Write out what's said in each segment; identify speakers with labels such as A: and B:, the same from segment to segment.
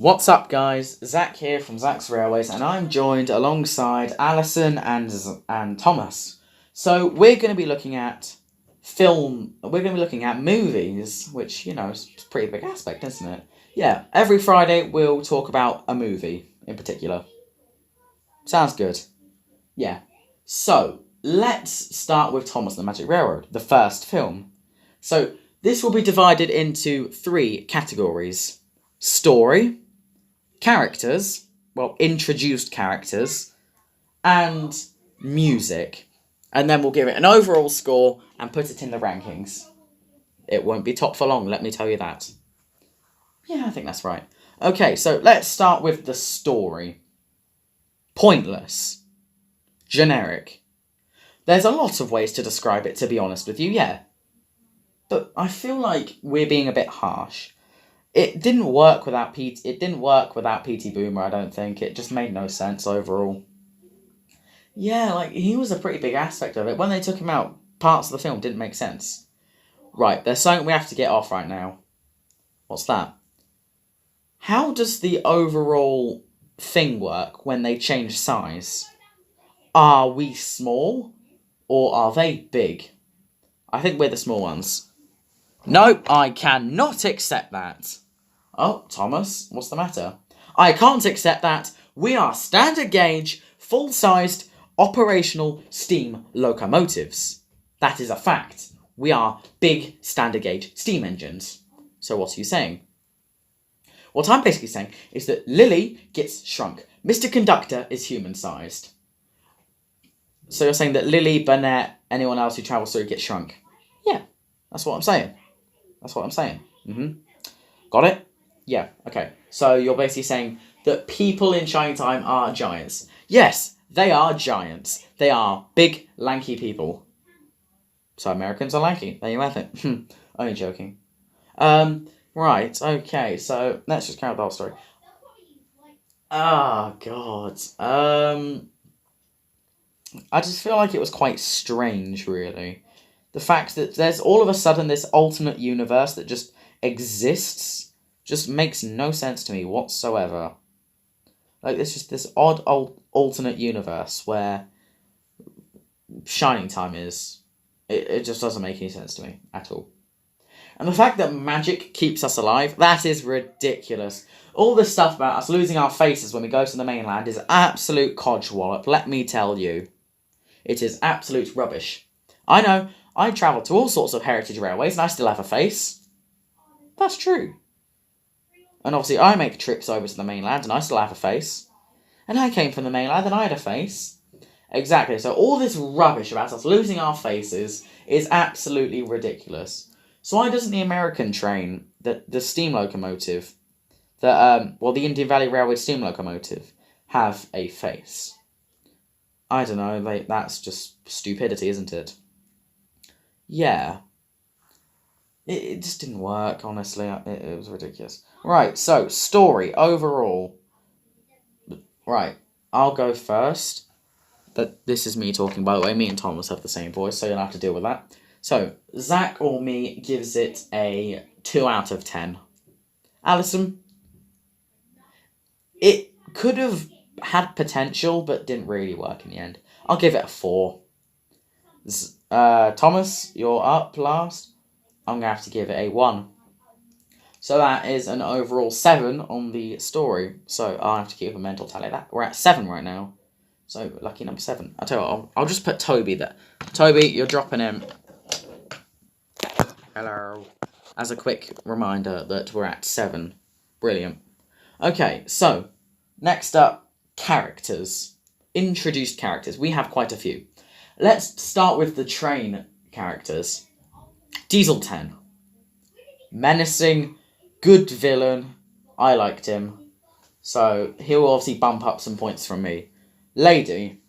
A: What's up, guys? Zach here from Zach's Railways, and I'm joined alongside Allison and Thomas. So we're going to be looking at film. We're going to be looking at movies, which is a pretty big aspect, isn't it? Yeah. Every Friday we'll talk about a movie in particular. Sounds good. Yeah. So let's start with Thomas and the Magic Railroad, the first film. So this will be divided into three categories: story, characters, introduced characters, and music. And then we'll give it an overall score and put it in the rankings. It won't be top for long, let me tell you that. Yeah, I think that's right. Okay, so let's start with the story. Pointless. Generic. There's a lot of ways to describe it, to be honest with you, yeah. But I feel like we're being a bit harsh. It didn't work without P.T. Boomer, I don't think. It just made no sense overall. Yeah, he was a pretty big aspect of it. When they took him out, parts of the film didn't make sense. Right, there's something we have to get off right now. What's that? How does the overall thing work when they change size? Are we small, or are they big? I think we're the small ones. Nope, I cannot accept that. Oh, Thomas, what's the matter? I can't accept that. We are standard gauge, full-sized, operational steam locomotives. That is a fact. We are big standard gauge steam engines. So what are you saying? What I'm basically saying is that Lily gets shrunk. Mr. Conductor is human-sized. So you're saying that Lily, Burnett, anyone else who travels through gets shrunk? Yeah, that's what I'm saying. Got it? Yeah, okay. So you're basically saying that people in Shining Time are giants. Yes, they are giants. They are big, lanky people. So Americans are lanky. There you have it. Only joking. Right, okay, so let's just carry on the whole story. Oh, God. I just feel like it was quite strange, really. The fact that there's all of a sudden this alternate universe that just exists just makes no sense to me whatsoever. There's just this odd alternate universe where Shining Time is. It just doesn't make any sense to me at all. And the fact that magic keeps us alive, that is ridiculous. All this stuff about us losing our faces when we go to the mainland is absolute codgewallop, let me tell you. It is absolute rubbish. I know, I travel to all sorts of heritage railways and I still have a face. That's true. And obviously I make trips over to the mainland and I still have a face. And I came from the mainland and I had a face. Exactly, so all this rubbish about us losing our faces is absolutely ridiculous. So why doesn't the American train, the steam locomotive, the Indian Valley Railway steam locomotive, have a face? I don't know, that's just stupidity, isn't it? Yeah. It just didn't work, honestly. It was ridiculous. Right, so, story, overall. Right, I'll go first. But this is me talking, by the way. Me and Thomas have the same voice, so you'll have to deal with that. So, Zach or me gives it a 2 out of 10. Allison? It could have had potential, but didn't really work in the end. I'll give it a 4. Thomas, you're up last. I'm going to have to give it a 1. So that is an overall 7 on the story. So I'll have to keep a mental tally of that. We're at 7 right now. So lucky number 7. I'll tell you what, I'll just put Toby there. Toby, you're dropping in. Hello. As a quick reminder that we're at 7. Brilliant. Okay, so next up, characters. Introduced characters. We have quite a few. Let's start with the train characters. Diesel 10. Menacing, good villain. I liked him. So he'll obviously bump up some points from me. Lady.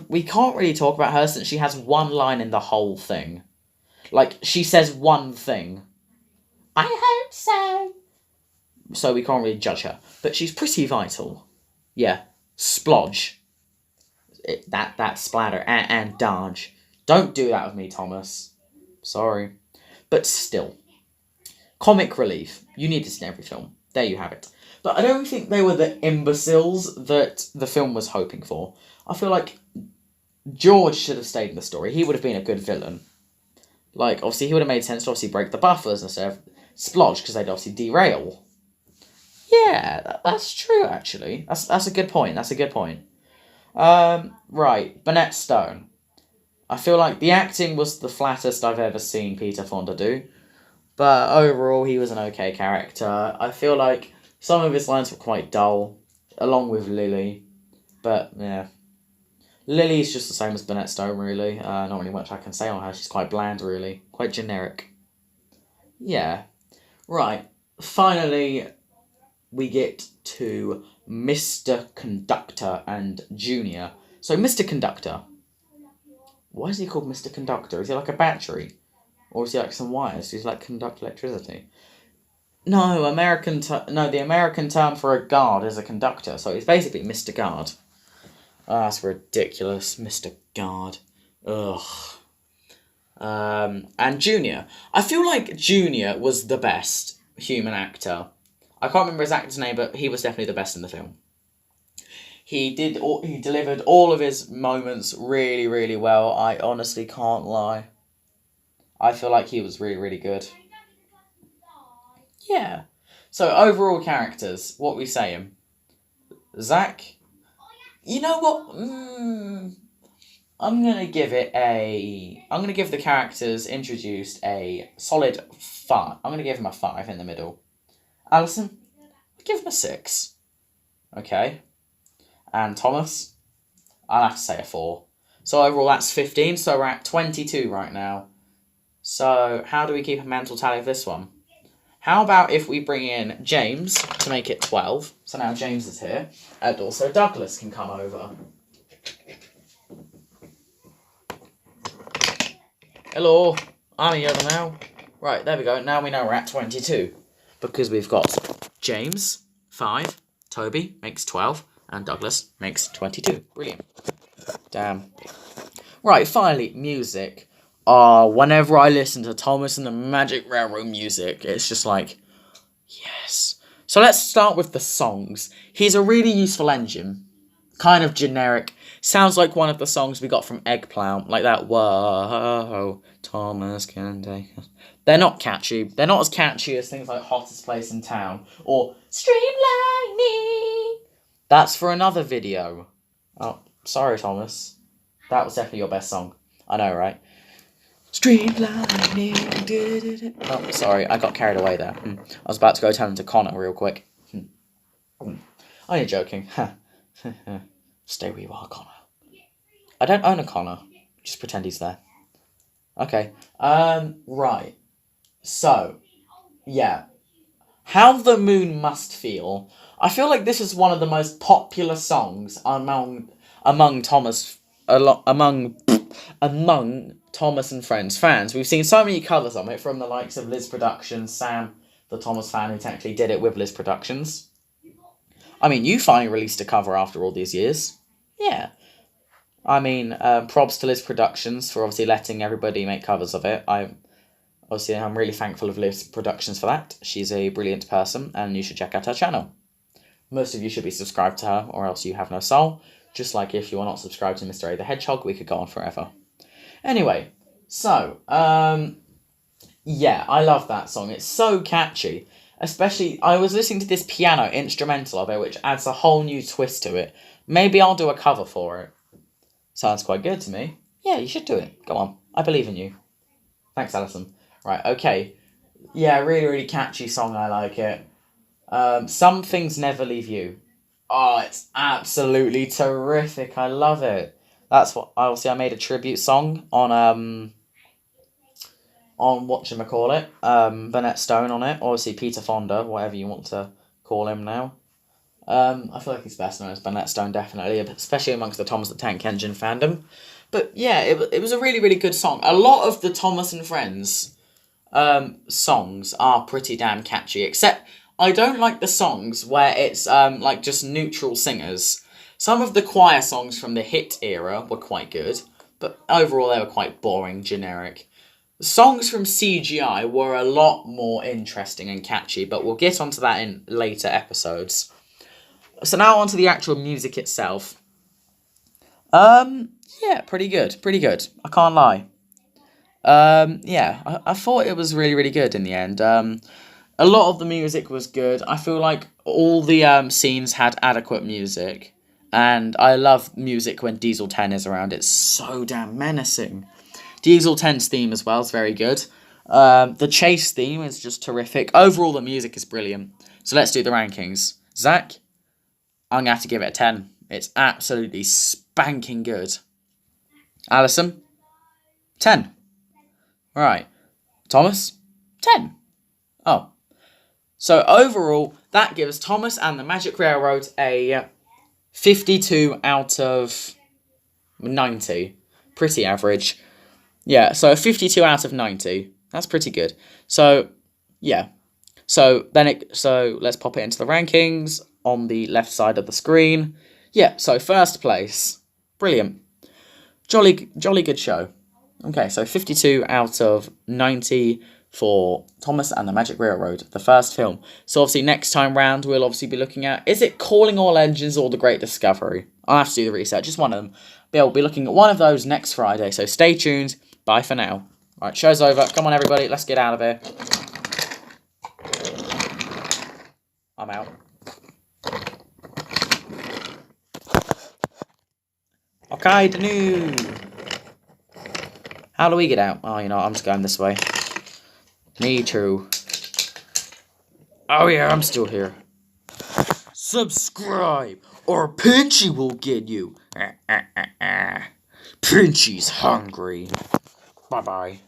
A: We can't really talk about her since she has one line in the whole thing. She says one thing. I hope so. So we can't really judge her. But she's pretty vital. Yeah. Splodge. That splatter. And dodge. Don't do that with me, Thomas. Sorry. But still. Comic relief. You need this in every film. There you have it. But I don't think they were the imbeciles that the film was hoping for. I feel like George should have stayed in the story. He would have been a good villain. Like, obviously, he would have made sense to obviously break the buffers instead of Splodge, because they'd obviously derail. Yeah, that's true, actually. That's a good point. That's a good point. Right, Burnett Stone. I feel like the acting was the flattest I've ever seen Peter Fonda do. But overall, he was an okay character. I feel like some of his lines were quite dull, along with Lily. But, yeah. Lily's just the same as Burnett Stone, really. Not really much I can say on her. She's quite bland, really. Quite generic. Yeah. Right. Finally, we get to Mr. Conductor and Junior. So, Mr. Conductor. Why is he called Mr. Conductor? Is he like a battery? Or is he like some wires? Does he like conduct electricity? No, the American term for a guard is a conductor, so he's basically Mr. Guard. Oh, that's ridiculous, Mr. Guard. Ugh. And Junior. I feel like Junior was the best human actor. I can't remember his actor's name, but he was definitely the best in the film. He delivered all of his moments really, really well. I honestly can't lie. I feel like he was really, really good. Yeah. So, overall characters, what we saying? Zach? You know what? I'm going to give the characters introduced a solid 5. I'm going to give him a 5 in the middle. Allison? I'll give him a 6. Okay. And Thomas? I'll have to say a 4. So, overall, that's 15. So, we're at 22 right now. So, how do we keep a mental tally of this one? How about if we bring in James to make it 12? So now James is here. And also Douglas can come over. Hello, I'm here now. Right, there we go. Now we know we're at 22. Because we've got James, 5, Toby makes 12, and Douglas makes 22. Brilliant. Damn. Right, finally, music. Whenever I listen to Thomas and the Magic Railroad music, it's just like, yes. So let's start with the songs. He's a really useful engine. Kind of generic. Sounds like one of the songs we got from Eggplant. Like that, whoa, Thomas can take us. They're not catchy. They're not as catchy as things like Hottest Place in Town or Streamline Me. That's for another video. Oh, sorry, Thomas. That was definitely your best song. I know, right? Streamlining. Oh, sorry, I got carried away there. I was about to go turn into Connor real quick. Oh, you're joking. Stay where you are, Connor. I don't own a Connor. Just pretend he's there. Okay. Right. So, yeah. How the Moon Must Feel. I feel like this is one of the most popular songs among Thomas and Friends fans. We've seen so many covers of it from the likes of Liz Productions, Sam, the Thomas fan who technically did it with Liz Productions. I mean, you finally released a cover after all these years. Yeah. I mean, props to Liz Productions for obviously letting everybody make covers of it. I'm really thankful of Liz Productions for that. She's a brilliant person, and you should check out her channel. Most of you should be subscribed to her, or else you have no soul. Just like if you are not subscribed to Mr. A the Hedgehog, we could go on forever. Anyway, so, yeah, I love that song. It's so catchy. Especially, I was listening to this piano instrumental of it, which adds a whole new twist to it. Maybe I'll do a cover for it. Sounds quite good to me. Yeah, you should do it. Go on. I believe in you. Thanks, Allison. Right, okay. Yeah, really, really catchy song. I like it. Some Things Never Leave You. Oh, it's absolutely terrific. I love it. That's what, obviously, I made a tribute song on whatchamacallit, Burnett Stone on it. Obviously, Peter Fonda, whatever you want to call him now. I feel like he's best known as Burnett Stone, definitely, especially amongst the Thomas the Tank Engine fandom. But yeah, it was a really, really good song. A lot of the Thomas and Friends songs are pretty damn catchy, except I don't like the songs where it's like just neutral singers. Some of the choir songs from the hit era were quite good, but overall they were quite boring, generic. Songs from CGI were a lot more interesting and catchy, but we'll get onto that in later episodes. So now onto the actual music itself. Yeah, pretty good, pretty good. I can't lie. Yeah, I thought it was really, really good in the end. A lot of the music was good. I feel like all the scenes had adequate music, and I love music when Diesel 10 is around. It's so damn menacing. Diesel 10's theme as well is very good. The chase theme is just terrific. Overall, the music is brilliant. So let's do the rankings. Zach, I'm going to have to give it a 10. It's absolutely spanking good. Allison, 10. Right. Thomas, 10. Oh. So overall, that gives Thomas and the Magic Railroad a 52 out of 90. Pretty average. Yeah, so 52 out of 90. That's pretty good. So, yeah. So let's pop it into the rankings on the left side of the screen. Yeah, so first place. Brilliant. Jolly good show. Okay, so 52 out of 90 for Thomas and the Magic Railroad, the first film. So obviously next time round we'll obviously be looking at, is it Calling All Engines or The Great Discovery? I'll have to do the research, just one of them. We'll be looking at one of those next Friday, so stay tuned. Bye for now. Alright, show's over. Come on everybody, let's get out of here. I'm out. Okay, Danu. How do we get out? Oh, you know, I'm just going this way. Me too. Oh yeah, I'm still here. Subscribe, or Pinchy will get you. Pinchy's hungry. Bye-bye.